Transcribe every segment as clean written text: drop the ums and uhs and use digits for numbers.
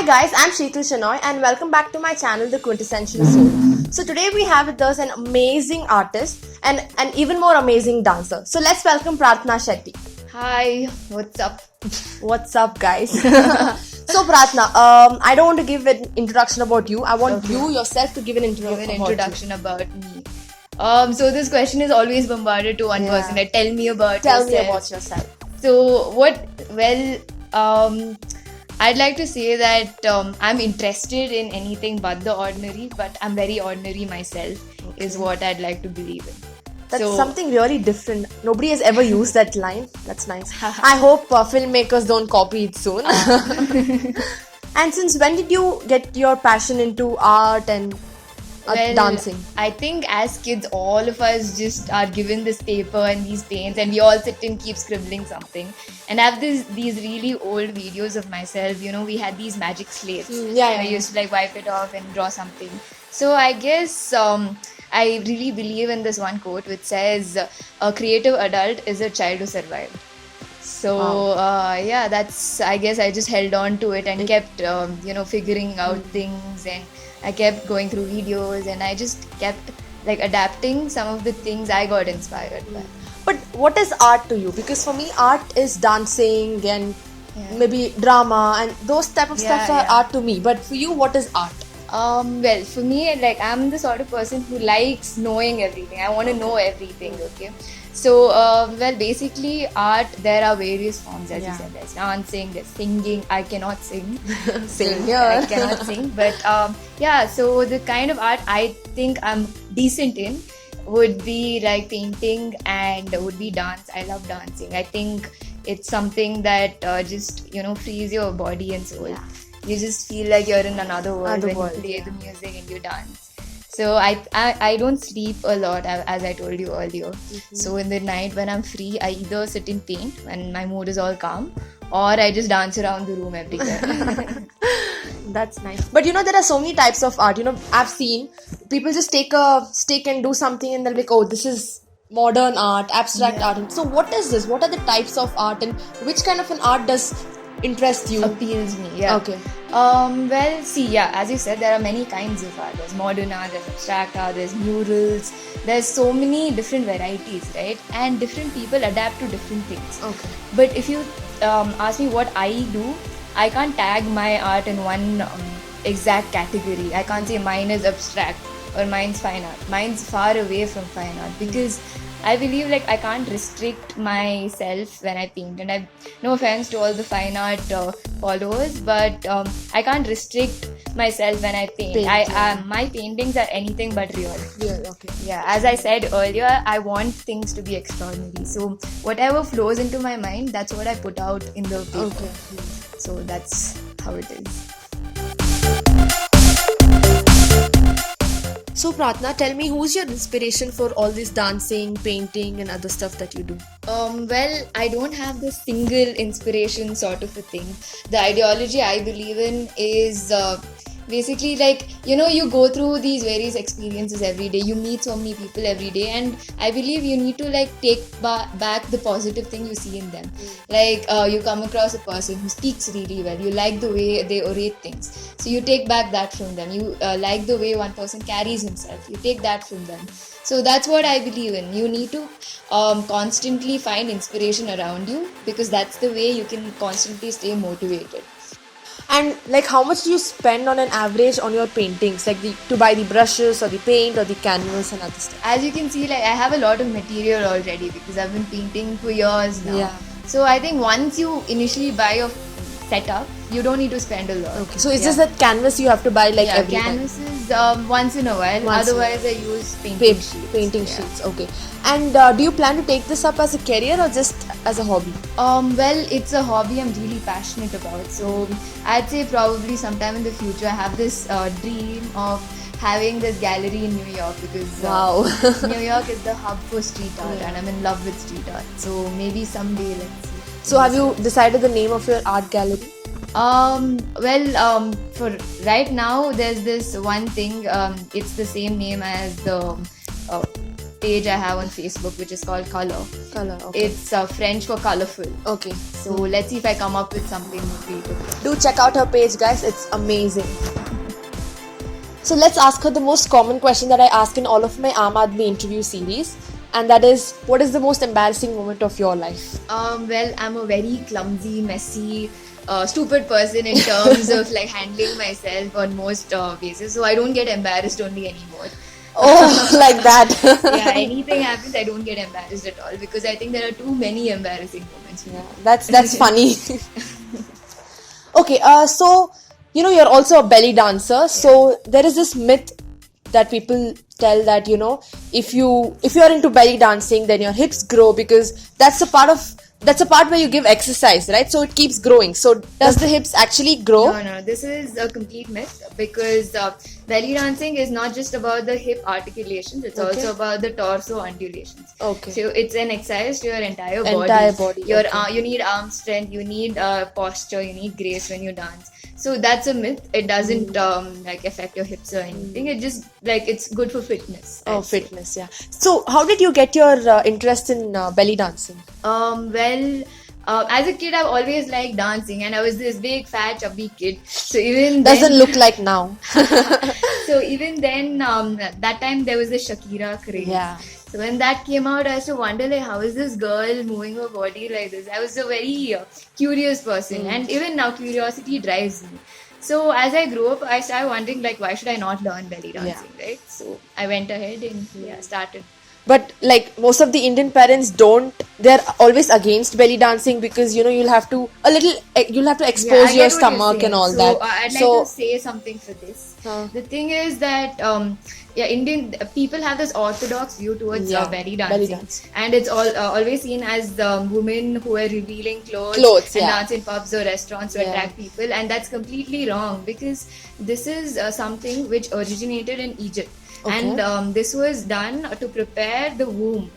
guys, I'm Sheetal Shenoy and welcome back to my channel, The Quintessential Soul. So today we have with us an amazing artist and an even more amazing dancer. So let's welcome Pratna Shetty. Hi, what's up? What's up, guys? So Pratna, I don't want to give an introduction about you. I want you yourself to give an Introduction about me. So this question is always bombarded to one person. Like, tell me about Tell yourself. me about yourself. So what? Well, I'd like to say that I'm interested in anything but the ordinary, but I'm very ordinary myself. Is what I'd like to believe in. That's something really different. Nobody has ever used that line. That's nice. I hope filmmakers don't copy it soon. And since when did you get your passion into art and dancing? I think as kids, all of us just are given this paper and these paints, and we all sit and keep scribbling something. And I have these really old videos of myself. You know, we had these magic slates. I used to like wipe it off and draw something. So I guess I really believe in this one quote which says, "A creative adult is a child who survived." So that's, I guess I just held on to it and kept figuring out things, and I kept going through videos, and I just kept like adapting some of the things I got inspired by. But what is art to you? Because for me, art is dancing and maybe drama, and those type of stuff are art to me. But for you, what is art? Well, for me, like, I'm the sort of person who likes knowing everything. I want to know everything, okay? So, basically, art, there are various forms, as you said. There's dancing, there's singing. I cannot sing. Same here. I cannot sing. But, so the kind of art I think I'm decent in would be like painting and would be dance. I love dancing. I think it's something that just, frees your body and soul. Yeah. You just feel like you're in another world when you play the music and you dance. So I don't sleep a lot, as I told you earlier. So in the night when I'm free, I either sit and paint when my mood is all calm, or I just dance around the room everywhere. That's nice. But there are so many types of art. I've seen people just take a stick and do something and they'll be like, oh, this is modern art, abstract art. So what is this? What are the types of art, and which kind of an art does interest you? Appeals me, yeah. Okay. As you said, there are many kinds of art. There's modern art, there's abstract art, there's murals. There's so many different varieties, right? And different people adapt to different things. Okay. But if you ask me what I do, I can't tag my art in one exact category. I can't say mine is abstract or mine's fine art. Mine's far away from fine art, because I believe like I can't restrict myself when I paint, and no offense to all the fine art followers, but I can't restrict myself when I paint. My paintings are anything but real. Okay. Yeah, as I said earlier, I want things to be extraordinary. So whatever flows into my mind, that's what I put out in the paper. Okay. So that's how it is. So Pratna, tell me, who's your inspiration for all this dancing, painting and other stuff that you do? I don't have this single inspiration sort of a thing. The ideology I believe in is basically like, you go through these various experiences every day. You meet so many people every day, and I believe you need to like take back the positive thing you see in them. Like you come across a person who speaks really well. You like the way they orate things. So you take back that from them. You like the way one person carries himself. You take that from them. So that's what I believe in. You need to constantly find inspiration around you, because that's the way you can constantly stay motivated. And like, how much do you spend on an average on your paintings? Like to buy the brushes or the paint or the canvas and other stuff? As you can see, like, I have a lot of material already because I've been painting for years now. Yeah. So I think once you initially buy your setup, you don't need to spend a lot. Okay. So it's just that canvas you have to buy like every canvases once in a while. Otherwise, I use painting sheets. Okay. And do you plan to take this up as a career or just as a hobby? It's a hobby I'm really passionate about. So I'd say probably sometime in the future I have this dream of having this gallery in New York, because New York is the hub for street art, and I'm in love with street art. So maybe someday, let's see. So have you decided the name of your art gallery? For right now, there's this one thing. It's the same name as the page I have on Facebook, which is called Color. Color. Okay. It's French for colorful. Okay. So let's see if I come up with something more creative. Do check out her page, guys. It's amazing. So let's ask her the most common question that I ask in all of my Aam Aadmi interview series, and that is, what is the most embarrassing moment of your life? Well, I'm a very clumsy, messy, stupid person in terms of like handling myself on most bases. So I don't get embarrassed only anymore. Oh, like that. Yeah, anything happens, I don't get embarrassed at all because I think there are too many embarrassing moments. Yeah, that's funny. Okay, so you're also a belly dancer. So there is this myth that people tell that if you're into belly dancing, then your hips grow because that's a part where you give exercise, right? So it keeps growing. So does the hips actually grow? No, this is a complete myth because belly dancing is not just about the hip articulations, it's Okay. also about the torso undulations. Okay. So it's an exercise to your entire body. Entire body, Your okay. you need arm strength, you need posture, you need grace when you dance. So that's a myth. It doesn't like affect your hips or anything. It just like it's good for fitness. Oh, I'd say. fitness, yeah. So how did you get your interest in belly dancing? As a kid, I've always liked dancing, and I was this big, fat, chubby kid. So even Doesn't then, look like now. so even then, that time there was the Shakira craze. Yeah. So when that came out, I used to wonder like, how is this girl moving her body like this? I was a very curious person, and even now, curiosity drives me. So as I grew up, I started wondering like, why should I not learn belly dancing, right? So I went ahead and started. But like most of the Indian parents they're always against belly dancing because you'll have to expose I get your what stomach you're and all saying. that. I'd like to say something for this. Huh. The thing is that Indian people have this orthodox view towards belly dancing, dance. and it's always seen as women who are revealing Clothes, and yeah. dance in pubs or restaurants to Yeah. attract people, and that's completely wrong because this is something which originated in Egypt, Okay. and this was done to prepare the womb.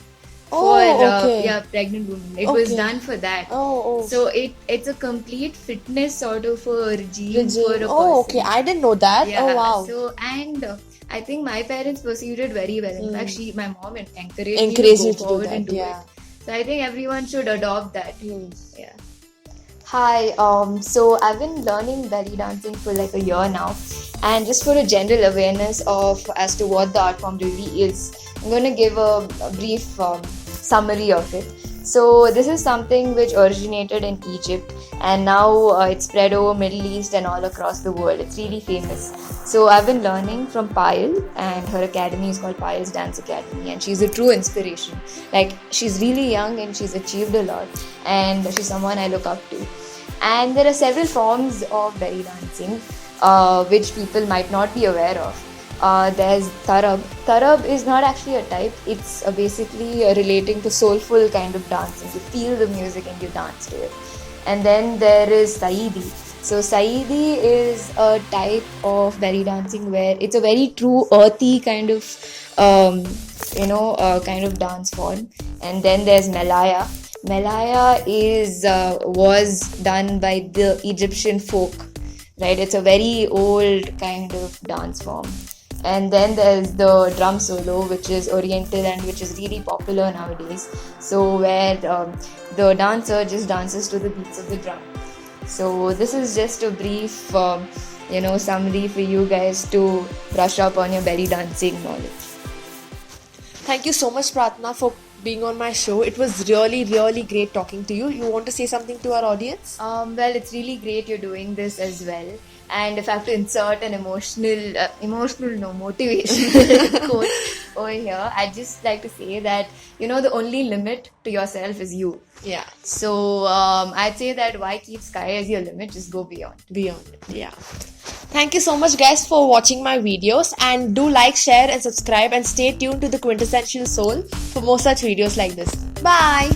Oh, For okay. pregnant women, it was Okay. done for that. Oh. So it's a complete fitness sort of a regime for a person. Oh, okay. I didn't know that. Yeah. Oh, wow. So I think my parents perceived it very well. In fact, my mom encouraged Encourage me you to to go do forward that, and do yeah. it. So I think everyone should adopt that. Yeah. Hi, so I've been learning belly dancing for like a year now, and just for a general awareness of as to what the art form really is, I'm going to give a brief summary of it. So this is something which originated in Egypt, and now it's spread over Middle East and all across the world. It's really famous. So I've been learning from Payal, and her academy is called Payal's Dance Academy, and she's a true inspiration. Like, she's really young and she's achieved a lot, and she's someone I look up to. And there are several forms of belly dancing which people might not be aware of. There's Tarab. Tarab is not actually a type, it's basically relating to soulful kind of dancing. You feel the music and you dance to it. And then there is Saidi. So Saidi is a type of belly dancing where it's a very true earthy kind of kind of dance form. And then there's Melaya. Melaya was done by the Egyptian folk, right? It's a very old kind of dance form. And then there's the drum solo, which is oriental and which is really popular nowadays. So where the dancer just dances to the beats of the drum. So this is just a brief, summary for you guys to brush up on your belly dancing knowledge. Thank you so much, Pratna, for being on my show. It was really, really great talking to you. You want to say something to our audience? Well, it's really great you're doing this as well. And if I have to insert an motivational quote over here, I'd just like to say that, the only limit to yourself is you. Yeah. So I'd say that why keep sky as your limit? Just go beyond. Beyond it. Yeah. Thank you so much, guys, for watching my videos, and do like, share and subscribe, and stay tuned to The Quintessential Soul for more such videos like this. Bye.